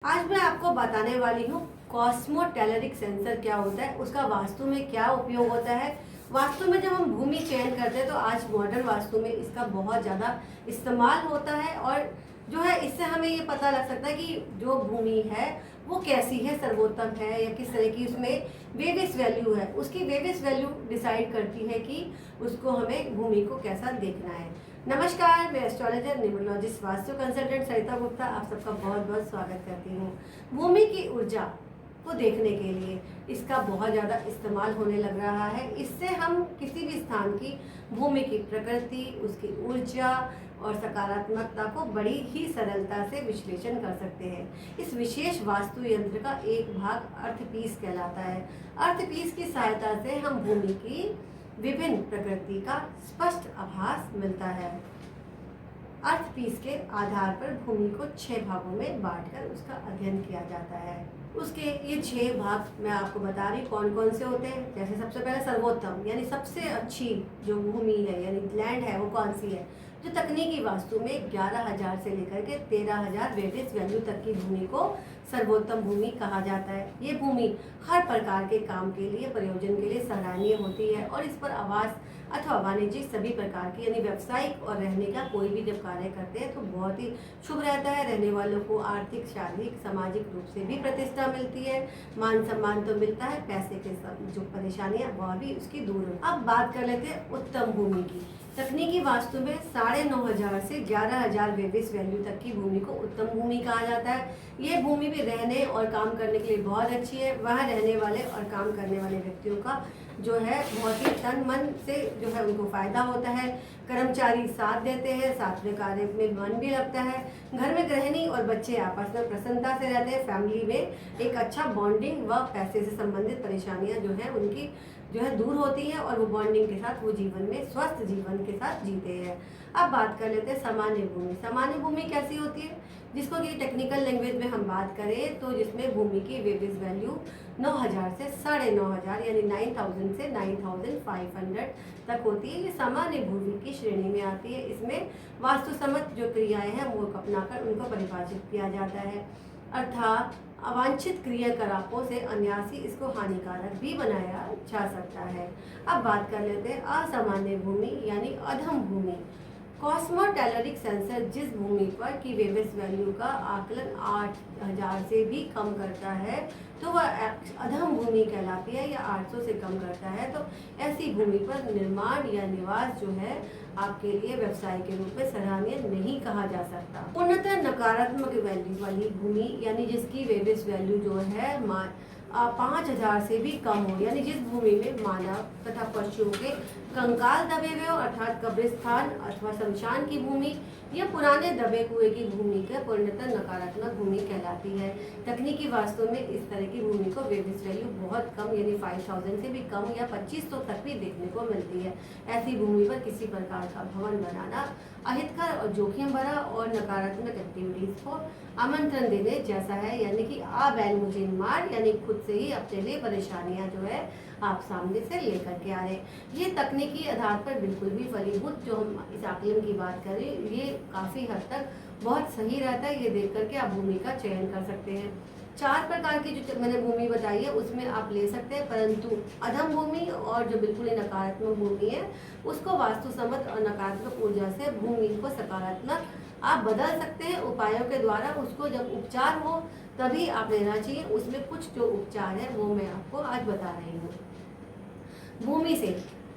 आज मैं आपको बताने वाली हूँ कॉस्मोटेलरिक सेंसर क्या होता है, उसका वास्तु में क्या उपयोग होता है। वास्तु में जब हम भूमि चयन करते हैं तो आज मॉडर्न वास्तु में इसका बहुत ज़्यादा इस्तेमाल होता है और जो है इससे हमें ये पता लग सकता है कि जो भूमि है वो कैसी है, सर्वोत्तम है या किस तरह की उसमें वेविस वैल्यू है। उसकी वेविस वैल्यू डिसाइड करती है कि उसको हमें भूमि को कैसा देखना है। नमस्कार, मैं एस्ट्रोलॉजर न्यूमरोलॉजिस्ट वास्तु कंसल्टेंट सरिता गुप्ता आप सबका बहुत बहुत स्वागत करती हूँ। भूमि की ऊर्जा को देखने के लिए इसका बहुत ज़्यादा इस्तेमाल होने लग रहा है। इससे हम किसी भी स्थान की भूमि की प्रकृति, उसकी ऊर्जा और सकारात्मकता को बड़ी ही सरलता से विश्लेषण कर सकते हैं। इस विशेष वास्तु यंत्र का एक भाग अर्थपीस कहलाता है। अर्थपीस की सहायता से हम भूमि की विभिन्न प्रकृति का स्पष्ट आभास मिलता है। अर्थपीस के आधार पर भूमि को 6 भागों में बांटकर उसका अध्ययन किया जाता है। उसके ये 6 भाग मैं आपको बता रही कौन कौन से होते हैं। जैसे सबसे पहले सर्वोत्तम यानी सबसे अच्छी जो भूमि है यानी लैंड है वो कौन सी है। जो तकनीकी वास्तु में 11,000 से लेकर के 13,000 वेटेज वैल्यू तक की भूमि को सर्वोत्तम भूमि कहा जाता है। ये भूमि हर प्रकार के काम के लिए, प्रयोजन के लिए सराहनीय होती है और इस पर आवास अथवा वाणिज्यिक सभी प्रकार की यानी व्यावसायिक और रहने का कोई भी जब कार्य करते हैं तो बहुत ही शुभ रहता है। रहने वालों को आर्थिक, शारीरिक, सामाजिक रूप से भी प्रतिष्ठा मिलती है, मान सम्मान तो मिलता है, पैसे के जो परेशानियां वह भी उसकी दूर हो। अब बात कर लेते हैं उत्तम भूमि की। तकनीकी वास्तु में 9,500 से 11,000 वेविस वैल्यू तक की भूमि को उत्तम भूमि कहा जाता है। ये भूमि भी रहने और काम करने के लिए बहुत अच्छी है। वहाँ रहने वाले और काम करने वाले व्यक्तियों का जो है बहुत ही तन मन से जो है उनको फायदा होता है। कर्मचारी साथ देते हैं, साथ में कार्य में मन भी लगता है। घर में गृहिणी और बच्चे आपस में प्रसन्नता से रहते हैं। फैमिली में एक अच्छा बॉन्डिंग व पैसे से संबंधित परेशानियां जो है उनकी जो है दूर होती है और वो बॉन्डिंग के साथ वो जीवन में स्वस्थ जीवन के साथ जीते हैं। अब बात कर लेते हैं सामान्य भूमि। सामान्य भूमि कैसी होती है, जिसको कि टेक्निकल लैंग्वेज में हम बात करें तो जिसमें भूमि की वेविस वैल्यू 9,000 से 9,500 यानी 9,000 से 9,500 तक होती है। ये सामान्य भूमि की श्रेणी में आती है। इसमें वास्तु सम्मत जो क्रियाएं हैं वो अपनाकर उनको परिभाषित किया जाता है। अर्थात अवांछित क्रियाकलापों से अन्यासी इसको हानिकारक भी बनाया जा सकता है। अब बात कर लेते हैं असामान्य भूमि यानी अधम भूमि। कॉस्मोटेलरिक सेंसर जिस भूमि पर की वेविस वैल्यू का आकलन 8,000 से भी कम करता है तो वह अधम भूमि कहलाती है, या 800 से कम करता है तो ऐसी भूमि पर निर्माण या निवास जो है आपके लिए व्यवसाय के रूप में सराहनीय नहीं कहा जा सकता। पूर्णतः नकारात्मक वैल्यू वाली भूमि यानी जिसकी वेविस वैल्यू जो है 5,000 से भी कम हो, यानी जिस भूमि में मानव तथा पशुओं के कंकाल दबे हुए हो अर्थात कब्रिस्तान अथवा शमशान की भूमि या पुराने दबे कुएं की भूमि का पूर्णतः नकारात्मक भूमि कहलाती है। तकनीकी वास्तु में इस तरह की भूमि को वेविस वैल्यू बहुत कम यानी 5,000 से भी कम या 2,500 तक भी देखने को मिलती है। ऐसी भूमि पर किसी प्रकार का भवन बनाना अहितकर और जोखिम भरा और नकारात्मक एक्टिविटीज को आमंत्रण देने जैसा है, यानी कि आ बैल मुझे मार, यानी खुद से ही अपने लिए परेशानियां जो है आप सामने से लेकर के आ रहे। ये तकनीकी आधार पर बिल्कुल भी फलीभूत जो हम इस आकलन की बात करें ये काफ़ी हद तक बहुत सही रहता है। ये देख करके आप भूमि का चयन कर सकते हैं। 4 प्रकार की जो मैंने भूमि बताई है उसमें आप ले सकते हैं, परंतु अधम भूमि और जो बिल्कुल ही नकारात्मक भूमि है उसको वास्तु सम्मत और नकारात्मक ऊर्जा से भूमि को सकारात्मक आप बदल सकते हैं उपायों के द्वारा। उसको जब उपचार हो तभी आप लेना चाहिए। उसमें कुछ जो उपचार है वो मैं आपको आज बता रही हूँ। भूमि से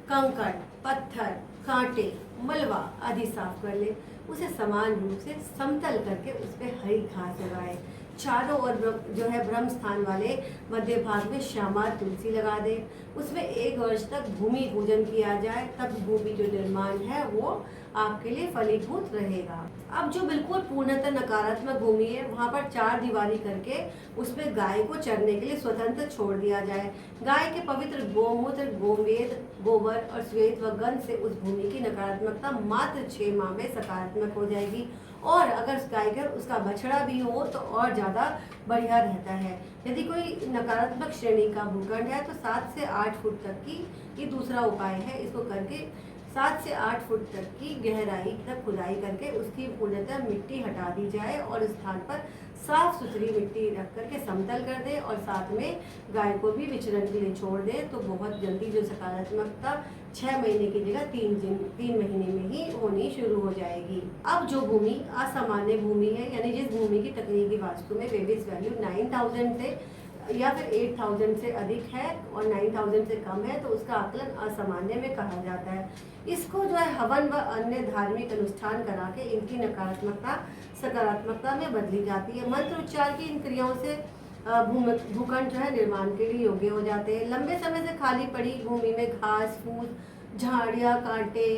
कंकड़, पत्थर, कांटे, मलबा आदि साफ कर ले। उसे समान रूप से समतल करके उस पर हरी घास उगाए। चारों ओर जो है ब्रह्म स्थान वाले मध्य भाग में श्यामा तुलसी लगा दे। उसमें 1 वर्ष तक भूमि पूजन किया जाए, तब भूमि जो निर्माण है वो आपके लिए फलीभूत रहेगा। अब जो बिल्कुल पूर्णतः नकारात्मक भूमि है वहाँ पर 4 दीवारी करके उसमें गाय को चरने के लिए स्वतंत्र छोड़ दिया जाए। गाय के पवित्र गोमूत्र, गोमेद, गोबर और श्वेत व गंध से उस भूमि की नकारात्मकता मात्र 6 माह में सकारात्मक हो जाएगी। और अगर गाय का उसका बछड़ा भी हो तो और ज़्यादा बढ़िया रहता है। यदि कोई नकारात्मक श्रेणी का भूखंड है तो 7 से 8 फुट तक की ये दूसरा उपाय है। इसको करके 7 से 8 फुट तक की गहराई तक खुदाई करके उसकी पूर्णतः मिट्टी हटा दी जाए और स्थान पर साफ सुथरी मिट्टी रख करके समतल कर दें और साथ में गाय को भी विचरण के लिए छोड़ दें, तो बहुत जल्दी जो सकारात्मकता 6 महीने की जगह 3 महीने में ही होनी शुरू हो जाएगी। अब जो भूमि असामान्य भूमि है, यानी जिस भूमि की तकनीकी वास्तु में वेविस वैल्यू 9000 से या फिर 8000 से अधिक है और 9000 से कम है, तो उसका आकलन असामान्य में कहा जाता है। इसको जो है हवन व अन्य धार्मिक अनुष्ठान करा के इनकी नकारात्मकता सकारात्मकता में बदली जाती है। मंत्र उच्चार की इन क्रियाओं से भूखंड जो है निर्माण के लिए योग्य हो जाते हैं। लंबे समय से खाली पड़ी भूमि में घास फूस, झाड़ियाँ, कांटे,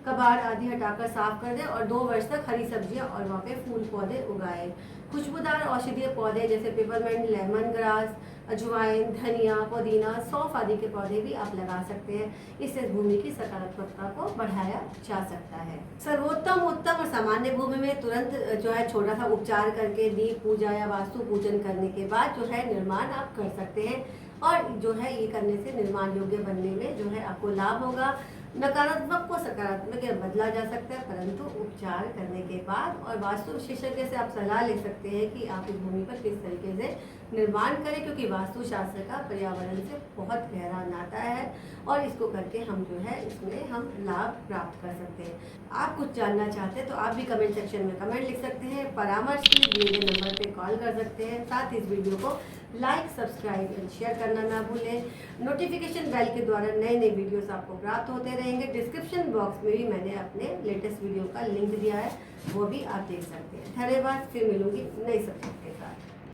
कबाड़ आदि हटाकर साफ कर दें और 2 वर्ष तक हरी सब्जियां और वहाँ पे फूल पौधे उगाएं। खुशबूदार औषधीय पौधे जैसे पेपरमेंट, लेमन ग्रास, अजवाइन, धनिया, पुदीना, सौंफ आदि के पौधे भी आप लगा सकते हैं। इससे भूमि की सकारात्मकता को बढ़ाया जा सकता है। सर्वोत्तम, उत्तम और सामान्य भूमि में तुरंत जो है छोटा सा उपचार करके दीप पूजा या वास्तु पूजन करने के बाद जो है निर्माण आप कर सकते हैं और जो है ये करने से निर्माण योग्य बनने में जो है आपको लाभ होगा। नकारात्मक को सकारात्मक में बदला जा सकता है, परंतु उपचार करने के बाद। और वास्तु विशेषज्ञ से आप सलाह ले सकते हैं कि आप इस भूमि पर किस तरीके से निर्माण करें, क्योंकि वास्तु शास्त्र का पर्यावरण से बहुत गहरा नाता है और इसको करके हम जो है इसमें हम लाभ प्राप्त कर सकते हैं। आप कुछ जानना चाहते हैं तो आप भी कमेंट सेक्शन में कमेंट लिख सकते हैं। परामर्श के लिए दिए गए नंबर पे कॉल कर सकते हैं। साथ ही इस वीडियो को लाइक, सब्सक्राइब एंड शेयर करना ना भूलें। नोटिफिकेशन बेल के द्वारा नए नए वीडियोस आपको प्राप्त होते रहेंगे। डिस्क्रिप्शन बॉक्स में भी मैंने अपने लेटेस्ट वीडियो का लिंक दिया है, वो भी आप देख सकते हैं। धन्यवाद, फिर मिलूंगी नई सब्जेक्ट के साथ।